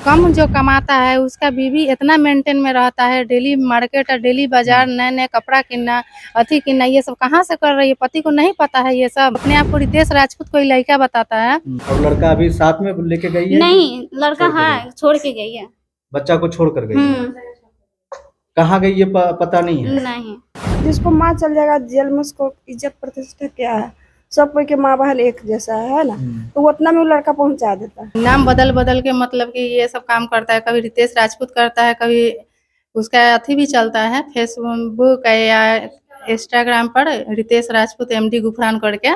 कम जो कमाता है उसका बीवी इतना मेंटेन में रहता है, डेली मार्केट और डेली बाजार, नए नए कपड़ा किनना, अथी किनना, ये सब कहाँ से कर रही है? पति को नहीं पता है ये सब? अपने आप को रितेश राजपूत कोई लड़का बताता है। और लड़का अभी साथ में लेके गई है? नहीं, लड़का छोड़ के हाँ गई? छोड़ के गई है। बच्चा को छोड़ कर गई है? कहाँ गई ये पता नहीं है? नहीं, जिसको माँ चल जाएगा जेल में उसको इज्जत प्रतिष्ठा क्या है? सब कोई के माँ बहन एक जैसा है ना, तो वो उतना में वो लड़का पहुंचा देता है। नाम बदल बदल के मतलब कि ये सब काम करता है। कभी रितेश राजपूत करता है, कभी उसका अथी भी चलता है फेसबुक या इंस्टाग्राम पर, रितेश राजपूत एमडी गुफरान करके।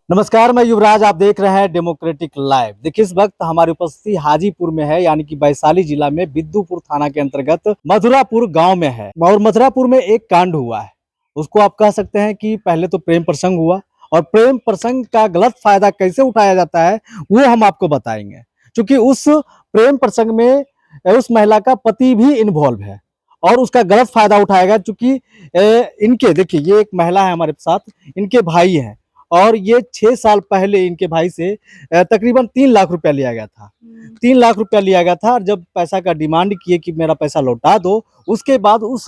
नमस्कार, मैं युवराज, आप देख रहे हैं डेमोक्रेटिक लाइव। देखिए, इस वक्त हमारी उपस्थिति हाजीपुर में है, यानी कि वैशाली जिला में बिद्दुपुर थाना के अंतर्गत मधुरापुर गांव में है। और मधुरापुर में एक कांड हुआ है, उसको आप कह सकते हैं कि पहले तो प्रेम प्रसंग हुआ, और प्रेम प्रसंग का गलत फायदा कैसे उठाया जाता है वो हम आपको बताएंगे। क्योंकि उस प्रेम प्रसंग में उस महिला का पति भी इन्वॉल्व है और उसका गलत फायदा उठाएगा। चूंकि इनके देखिए, ये एक महिला है हमारे साथ, इनके भाई हैं, और ये 6 साल पहले इनके भाई से तकरीबन 3 लाख रुपया लिया गया था। 3 लाख रुपया लिया गया था, और जब पैसा का डिमांड किए कि मेरा पैसा लौटा दो, उसके बाद उस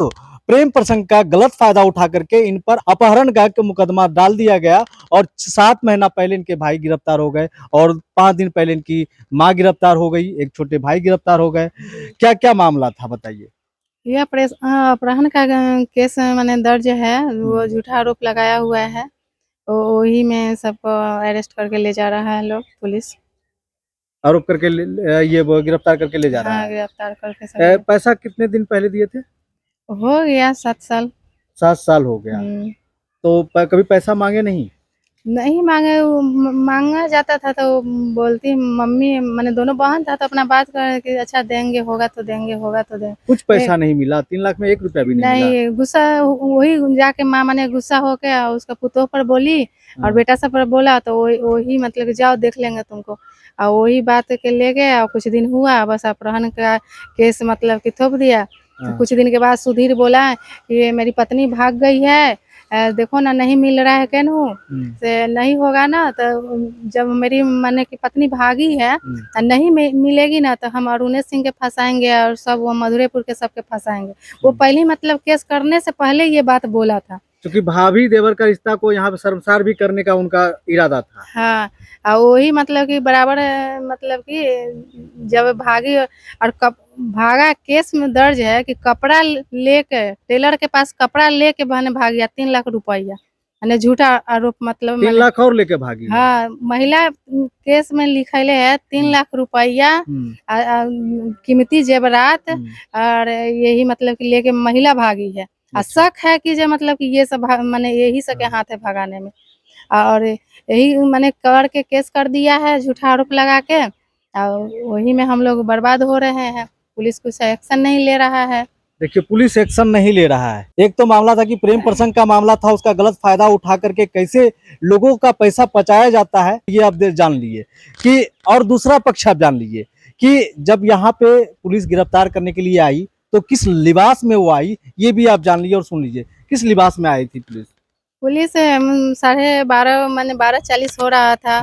प्रेम प्रसंग का गलत फायदा उठा करके इन पर अपहरण का मुकदमा डाल दिया गया। और 7 महीना पहले इनके भाई गिरफ्तार हो गए, और 5 दिन पहले इनकी माँ गिरफ्तार हो गई, एक छोटे भाई गिरफ्तार हो गए। क्या क्या मामला था बताइए? यह अपहरण का केस मैंने दर्ज है, वो झूठा आरोप लगाया हुआ है, तो वही में सबको अरेस्ट करके ले जा रहा है लोग, पुलिस आरोप करके ये वो गिरफ्तार करके ले जा रहा हाँ है। गिरफ्तार करके सब पैसा कितने दिन पहले दिए थे? हो गया 7 साल। 7 साल हो गया। तो कभी पैसा मांगे नहीं? नहीं मांगे, मांगा जाता था तो बोलती मम्मी, मैंने दोनों बहन था तो अपना बात कर कि अच्छा देंगे, होगा तो देंगे, होगा तो देंगे। कुछ पैसा नहीं मिला? 3 लाख में 1 रुपया भी नहीं मिला? नहीं, गुस्सा वही जाके माँ मैंने गुस्सा होके उसका पुतोह पर बोली और बेटा सब पर बोला, तो वही मतलब कि जाओ देख लेंगे तुमको, और वही बात के ले गए। और कुछ दिन हुआ, बस अपहरण का केस मतलब कि थोप दिया। कुछ दिन के बाद सुधीर बोला कि ये मेरी पत्नी भाग गई है, देखो ना नहीं मिल रहा है, कहनू से नहीं होगा ना, तो जब मेरी माने की पत्नी भागी है नहीं मिलेगी ना, तो हम अरुणेश सिंह के फंसाएंगे और सब वो मधुरेपुर के सबके फंसाएंगे। वो पहले मतलब केस करने से पहले ये बात बोला था, क्योंकि भाभी देवर का रिश्ता को यहाँ पे शर्मसार भी करने का उनका इरादा था। हाँ, और वही मतलब कि बराबर मतलब कि जब भागी और भागा, केस में दर्ज है कि कपड़ा लेके टेलर के पास कपड़ा लेके बहने भाग गया 3 लाख रुपया, यानी झूठा आरोप मतलब 3 लाख और लेके भागी? हाँ, महिला केस में लिखले है 3 लाख रुपया, कीमती जेवरात, और यही मतलब कि लेके महिला भागी है। शक है कि जो मतलब कि ये सब माने यही सबके हाथ है भगाने में, और यही मैंने कर के केस कर दिया है झूठा आरोप लगा के, और वही में हम लोग बर्बाद हो रहे हैं। पुलिस कुछ एक्शन नहीं ले रहा है। देखिए, पुलिस एक्शन नहीं ले रहा है। एक तो मामला था कि प्रेम प्रसंग का मामला था, उसका गलत फायदा उठा करके कैसे लोगों का पैसा पचाया जाता है, ये आप जान लीजिए कि, और दूसरा पक्ष आप जान लीजिए कि जब यहाँ पे पुलिस गिरफ्तार करने के लिए आई तो किस लिबास में वो आई, ये भी आप जान लीजिए और सुन लीजिए। किस लिबास में आई थी पुलिस? पुलिस 12:30 मैंने 12:40 हो रहा था,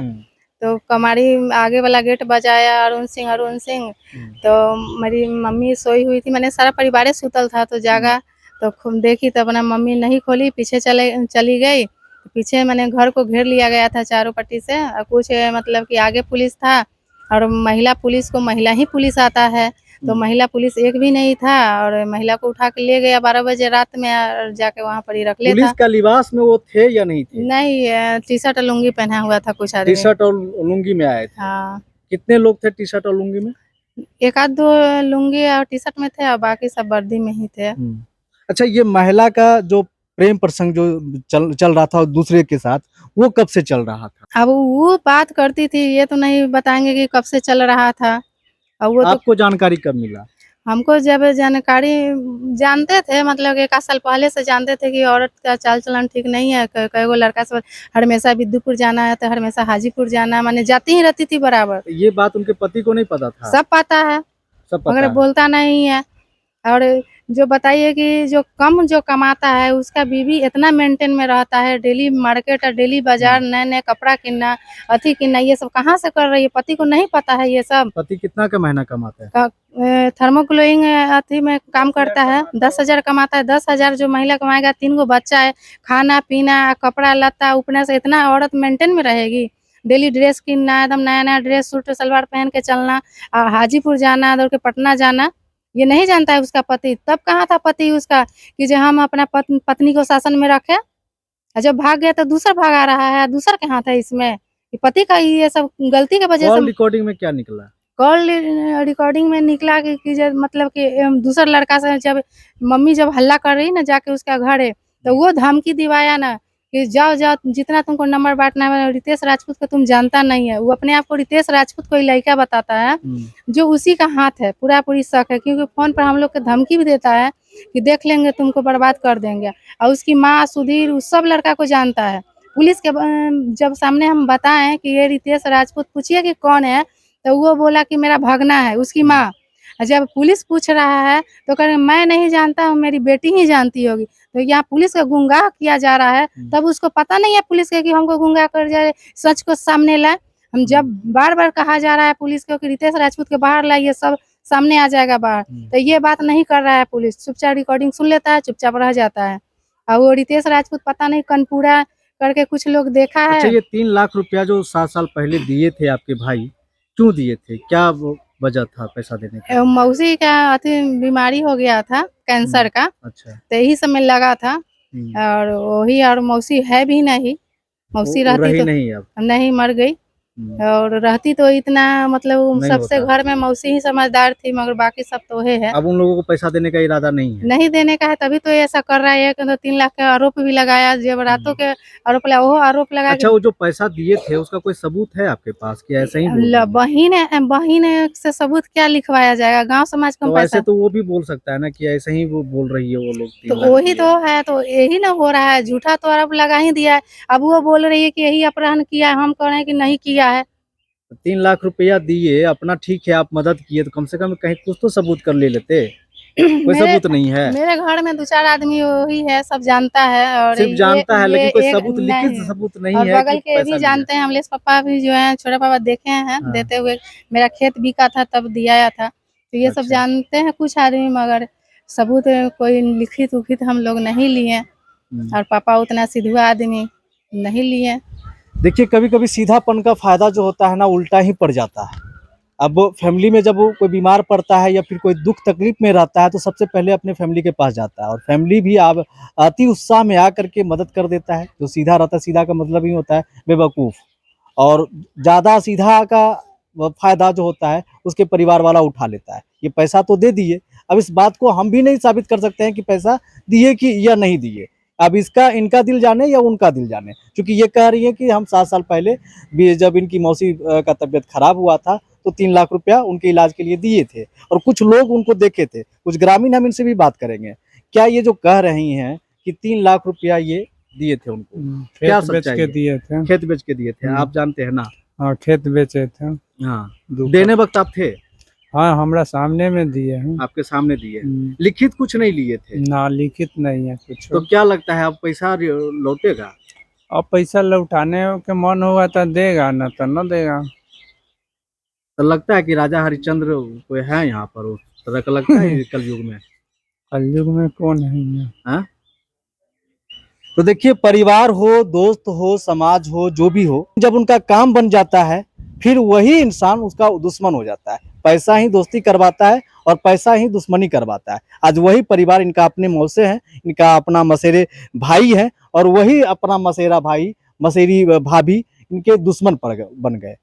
तो कमारी आगे वाला गेट बजाया अरुण सिंह, तो मेरी मम्मी सोई हुई थी, मैंने सारा परिवार सुतल था तो जागा, तो खूब देखी तो अपना मम्मी नहीं खोली, पीछे चली गई। पीछे मैंने घर को घेर लिया गया था चारों पट्टी से, और कुछ मतलब कि आगे पुलिस था, और महिला पुलिस को महिला ही पुलिस आता है, तो महिला पुलिस एक भी नहीं था, और महिला को उठा के ले गया 12 बजे रात में, और जाके वहाँ पर ही रख लेता। पुलिस का लिबास में वो थे या नहीं थे? नहीं, टी शर्ट और लुंगी पहना हुआ था कुछ आदमी। टी शर्ट और लुंगी में आए थे? हाँ। कितने लोग थे टी शर्ट और लुंगी में? 1-2 लुंगी और टी शर्ट में थे, और बाकी सब वर्दी में ही थे। अच्छा, ये महिला का जो प्रेम प्रसंग जो चल रहा था दूसरे के साथ, वो कब से चल रहा था? अब वो बात करती थी, ये तो नहीं बताएंगे कि कब से चल रहा था। और वो तो आपको जानकारी कब मिला? हमको जब जानकारी जानते थे, मतलब 1 आध साल पहले से जानते थे कि औरत का चाल चलन ठीक नहीं है। कई गो लड़का सब हमेशा बिद्दुपुर जाना है तो हमेशा हाजीपुर जाना, माने जाती ही रहती थी बराबर। ये बात उनके पति को नहीं पता था? सब पता है, सब पता मगर है। बोलता नहीं है। और जो बताइए कि जो कमाता है उसका बीवी इतना मेंटेन में रहता है, डेली मार्केट और डेली बाजार, नए नए कपड़ा किनना, अथी किनना, ये सब कहाँ से कर रही है? पति को नहीं पता है ये सब। पति कितना का महीना कमाता है? थर्मोक्लोइंग अथी में काम करता है, 10,000 कमाता है। 10,000 जो महिला कमाएगा, 3 गो बच्चा है, खाना पीना, कपड़ा लत्ता, उपने से इतना औरत मेंटेन में रहेगी? डेली ड्रेस किनना, एकदम नया नया ड्रेस सूट सलवार पहन के चलना, हाजीपुर जाना, दौड़ के पटना जाना, ये नहीं जानता है उसका पति। तब कहाँ था पति उसका कि जो हम अपना पत्नी को शासन में रखे? और जब भाग गया तो दूसरा भागा रहा है, दूसरा कहाँ था इसमें? कि पति का ही ये सब गलती के वजह कॉल से। रिकॉर्डिंग में क्या निकला? कॉल रिकॉर्डिंग में निकला कि जब मतलब कि दूसरा लड़का से जब मम्मी जब हल्ला कर रही ना जाके उसका घर है, तो वो धमकी दिवाया ना कि जाओ जाओ, जितना तुमको नंबर बांटना है, रितेश राजपूत को तुम जानता नहीं है। वो अपने आप को रितेश राजपूत कोई लड़का बताता है, जो उसी का हाथ है, पूरा पूरी शक है, क्योंकि फोन पर हम लोग को धमकी भी देता है कि देख लेंगे तुमको बर्बाद कर देंगे। और उसकी माँ सुधीर उस सब लड़का को जानता है। पुलिस के जब सामने हम बताएं कि ये रितेश राजपूत, पूछिए कि कौन है, तो वो बोला कि मेरा भगना है, उसकी माँ। जब पुलिस पूछ रहा है तो कह रहे मैं नहीं जानता हूँ, मेरी बेटी ही जानती होगी। तो यहाँ पुलिस का गुमराह किया जा रहा है, तब उसको पता नहीं है पुलिस के कि हमको गुमराह कर जाए, सच को सामने लाए। हम जब बार बार कहा जा रहा है पुलिस को कि रितेश राजपूत के बाहर लाइए, सब सामने आ जाएगा बाहर, तो ये बात नहीं कर रहा है पुलिस। चुपचाप रिकॉर्डिंग सुन लेता है, चुपचाप रह जाता है। और वो रितेश राजपूत पता नहीं कनपुरा करके कुछ लोग देखा है। अच्छा, ये 3 लाख रुपया जो 7 साल पहले दिए थे आपके भाई, क्यों दिए थे? क्या वो वजह था पैसा देने का? मौसी का अथी बीमारी हो गया था, कैंसर का, अच्छा। तो यही सब में लगा था। और वही, और मौसी है भी नहीं, मौसी वो रहती रही तो नहीं अब। नहीं, मर गई। और रहती तो इतना मतलब नहीं सबसे होता। घर में मौसी ही समझदार थी, मगर बाकी सब तो है। अब उन लोगों को पैसा देने का इरादा नहीं है। नहीं देने का है, तभी तो ये ऐसा कर रहा है। 3 लाख का आरोप भी लगाया, जेवरातों के आरोप लगा, वो आरोप लगा अच्छा, वो जो पैसा दिए थे उसका कोई सबूत है आपके पास कि ऐसे ही बोल रही है? बहिन से सबूत क्या लिखवाया जाएगा? गांव समाज को तो पैसा ऐसे तो वो भी बोल सकता है ना कि ऐसे ही वो बोल रही है वो लोग 3 तो लाख वही दिए। तो है, तो यही ना हो रहा है, झूठा तो आरोप लगा ही दिया है। अब वो बोल रही है कि यही अपहरण किया है, हम कह रहे हैं कि नहीं किया है। 3 लाख रुपया दिए अपना, ठीक है आप मदद किए, तो कम से कम कहीं कुछ तो सबूत कर ले लेते। कोई मेरे सबूत नहीं है। मेरे घर में 2-4 आदमी वही है, सब जानता है। और सिर्फ जानता है, ये लेकिन कोई एक सबूत, लिखित नहीं, सबूत नहीं और है कि बगल के पैसा भी लिया। जानते हैं, अमलेश पापा भी जो है, छोटे पापा देखे हैं हाँ। देते हुए। मेरा खेत बिका था तब दिया था, तो ये सब अच्छा। जानते हैं कुछ आदमी, मगर सबूत कोई लिखित उखित हम लोग नहीं लिए। और पापा उतना सीधा आदमी नहीं लिए। देखिए, कभी कभी सीधापन का फायदा जो होता है ना, उल्टा ही पड़ जाता है। अब फैमिली में जब वो कोई बीमार पड़ता है या फिर कोई दुख तकलीफ में रहता है, तो सबसे पहले अपने फैमिली के पास जाता है, और फैमिली भी आप अति उत्साह में आकर के मदद कर देता है। जो सीधा रहता है, सीधा का मतलब ही होता है बेवकूफ़, और ज़्यादा सीधा का फायदा जो होता है उसके परिवार वाला उठा लेता है। ये पैसा तो दे दिए, अब इस बात को हम भी नहीं साबित कर सकते हैं कि पैसा दिए कि या नहीं दिए। अब इसका इनका दिल जाने या उनका दिल जाने, क्योंकि ये कह रही है कि हम 7 साल पहले भी जब इनकी मौसी का तबीयत खराब हुआ था तो 3 लाख रुपया उनके इलाज के लिए दिए थे, और कुछ लोग उनको देखे थे, कुछ ग्रामीण, हम इनसे भी बात करेंगे। क्या ये जो कह रही हैं कि 3 लाख रुपया ये दिए थे उनको, क्या खेत बेच सच्चाई के है? दिए थे। खेत बेच के दिए थे, आप जानते हैं ना? हाँ, खेत बेचे थे। हाँ, दुकान- देने वक्त आप थे? हाँ, हमरा सामने में दिए हैं। आपके सामने दिए, लिखित कुछ नहीं लिए थे? ना, लिखित नहीं है कुछ। तो क्या लगता है अब पैसा लौटेगा? अब पैसा लौटाने के मन होगा तो देगा, ना तो न देगा। तो लगता है कि राजा हरिश्चंद्र कोई है यहाँ पर, उस तरह का लगता है कलयुग में? कलयुग में कौन है यहाँ? हाँ? तो देखिए, परिवार हो, दोस्त हो, समाज हो, जो भी हो, जब उनका काम बन जाता है फिर वही इंसान उसका दुश्मन हो जाता है। पैसा ही दोस्ती करवाता है और पैसा ही दुश्मनी करवाता है। आज वही परिवार इनका अपने मौसे हैं, इनका अपना मसेरे भाई है, और वही अपना मसेरा भाई, मसेरी भाभी इनके दुश्मन बन गए।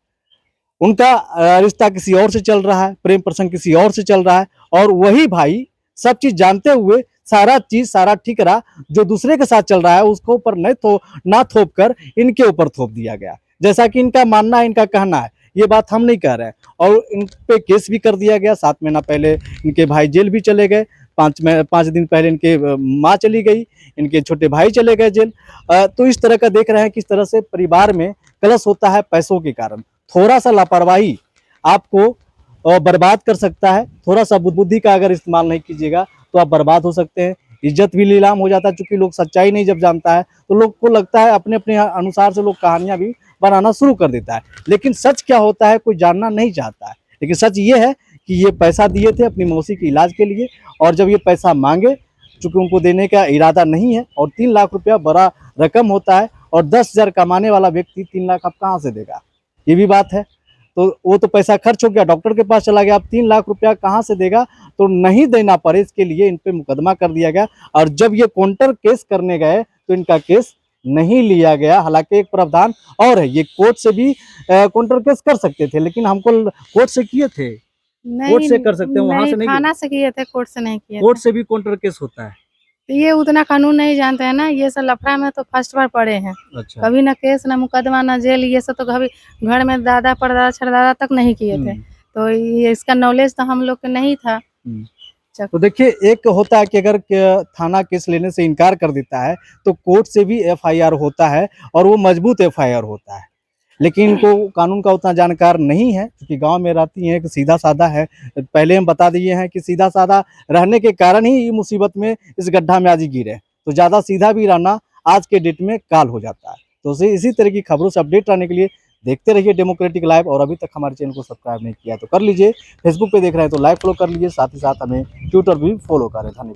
उनका रिश्ता किसी और से चल रहा है, प्रेम प्रसंग किसी और से चल रहा है, और वही भाई सब चीज जानते हुए सारा ठिकरा जो दूसरे के साथ चल रहा है उसको ऊपर ना थोप कर इनके ऊपर थोप दिया गया। जैसा कि इनका मानना है, इनका कहना है, ये बात हम नहीं कह रहे हैं, और इन पे केस भी कर दिया गया। 7 महीना पहले इनके भाई जेल भी चले गए, 5 दिन पहले इनके माँ चली गई, इनके छोटे भाई चले गए जेल। तो इस तरह का देख रहे हैं किस तरह से परिवार में कलश होता है पैसों के कारण। थोड़ा सा लापरवाही आपको और बर्बाद कर सकता है। थोड़ा सा बुद्धि का अगर इस्तेमाल नहीं कीजिएगा तो आप बर्बाद हो सकते हैं, इज्जत भी नीलाम हो जाता है। चूंकि लोग सच्चाई नहीं जब जानता है तो लोग को लगता है अपने अपने अनुसार से लोग कहानियां भी बनाना शुरू कर देता है। लेकिन सच क्या होता है कोई जानना नहीं चाहता है। लेकिन सच ये है कि ये पैसा दिए थे अपनी मौसी के इलाज के लिए, और जब ये पैसा मांगे, चूंकि उनको देने का इरादा नहीं है, और 3 लाख रुपया बड़ा रकम होता है, और 10,000 कमाने वाला व्यक्ति 3 लाख अब कहाँ से देगा, ये भी बात है। तो वो तो पैसा खर्च हो गया, डॉक्टर के पास चला गया, अब 3 लाख रुपया कहाँ से देगा। तो नहीं देना पड़े इसके लिए इन पे मुकदमा कर दिया गया। और जब ये काउंटर केस करने गए तो इनका केस नहीं लिया गया। हालांकि एक प्रावधान और है, ये कोर्ट से भी काउंटर केस कर सकते थे, लेकिन हमको कोर्ट से किए थे, कोर्ट से कर सकते हैं, वहां से नहीं। थाना से किए थे, कोर्ट से नहीं किए कोर्ट से भी काउंटर केस होता है। थे। ये उतना कानून नहीं जानते हैं ना, ये सब लफड़ा में तो फर्स्ट बार पड़े हैं। अच्छा। कभी ना केस ना मुकदमा ना जेल, ये सब तो कभी घर में दादा परदादा छरदादा तक नहीं किए थे। तो ये इसका नॉलेज तो हम लोग के नहीं था। तो देखिए, एक होता है कि अगर थाना केस लेने से इनकार कर देता है तो कोर्ट से भी एफआईआर होता है, और वो मजबूत एफआईआर होता है। लेकिन इनको कानून का उतना जानकार नहीं है, क्योंकि गांव में रहती हैं, कि सीधा साधा है। पहले हम बता दिए हैं कि सीधा साधा रहने के कारण ही ये मुसीबत में, इस गड्ढा में आज ही गिरे। तो ज़्यादा सीधा भी रहना आज के डेट में काल हो जाता है। तो इसी तरह की खबरों से अपडेट रहने के लिए देखते रहिए डेमोक्रेटिक लाइव। और अभी तक हमारे चैनल को सब्सक्राइब नहीं किया तो कर लीजिए। फेसबुक पे देख रहे हैं तो लाइक फॉलो कर लीजिए, साथ ही साथ हमें ट्विटर भी फॉलो करें। धन्यवाद।